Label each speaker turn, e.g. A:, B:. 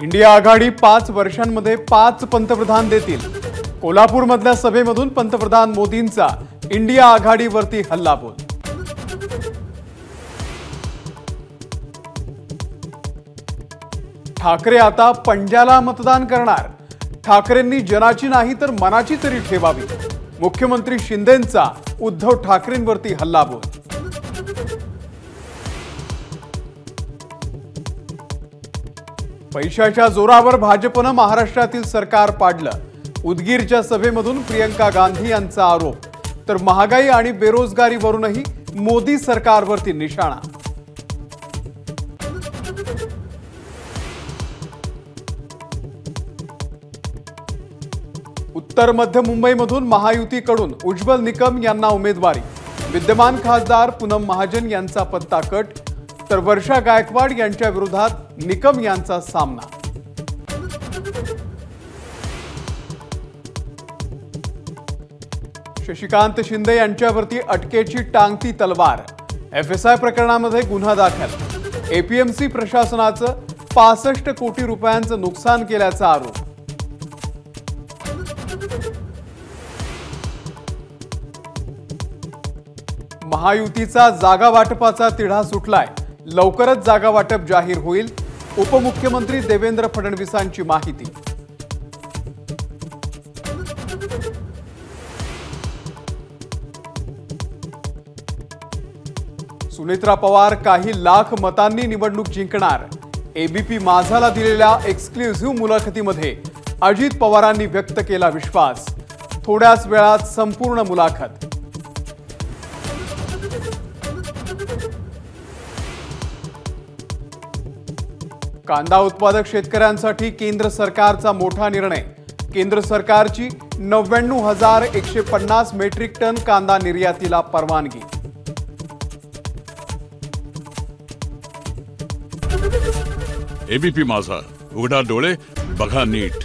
A: India आघाडी 5 वर्षांमध्ये 5 पंतप्रधान देतील। कोल्हापूरमधल्या सभेमधून पंतप्रधान मोदींचा इंडिया आघाडीवरती हल्लाबोल। ठाकरे आता पंजाला मतदान करणार। ठाकरेंनी जनाची नाही तर मनाची तरी ठेवावी। मुख्यमंत्री शिंदेंचा उद्धव ठाकरेंवरती हल्लाबोल। पैशाच्या जोरावर भाजपनं महाराष्ट्रातील सरकार पाडलं। उदगीरच्या सभेमधून प्रियंका गांधी यांचा आरोप। तर महागाई आणि बेरोजगारीवरूनही मोदी सरकारवरती निशाणा। उत्तर मध्य मुंबईमधून महायुतीकडून उज्ज्वल निकम यांना उमेदवारी। विद्यमान खासदार पूनम महाजन यांचा पत्ता कट। तर वर्षा गायकवाड यांच्या विरोधात निकम यांचा सामना। शशिकांत शिंदे यांच्यावरती अटकेची टांगती तलवार। एफएसआय प्रकरणामध्ये गुन्हा दाखल। एपीएमसी प्रशासनाचं 65 कोटी रुपयांचं नुकसान केल्याचा आरोप। महायुतीचा जागा वाटपाचा तिढा सुटलाय। लवकरच जागा वाटप जाहीर होईल। उपमुख्यमंत्री देवेंद्र फडणवीसांची माहिती। सुनेत्रा पवार काही लाख मतांनी निवडणूक जिंकणार। एबीपी माझाला दिलेल्या एक्सक्लुझिव्ह मुलाखतीमध्ये अजित पवारांनी व्यक्त केला विश्वास। थोड्याच वेळात संपूर्ण मुलाखत। कांदा उत्पादक शेतकऱ्यांसाठी केंद्र सरकारचा मोठा निर्णय। केंद्र सरकारची 99,150 मेट्रिक टन कांदा निर्यातीला परवानगी।
B: एबीपी माझा, उघडा डोळे बघा नीट।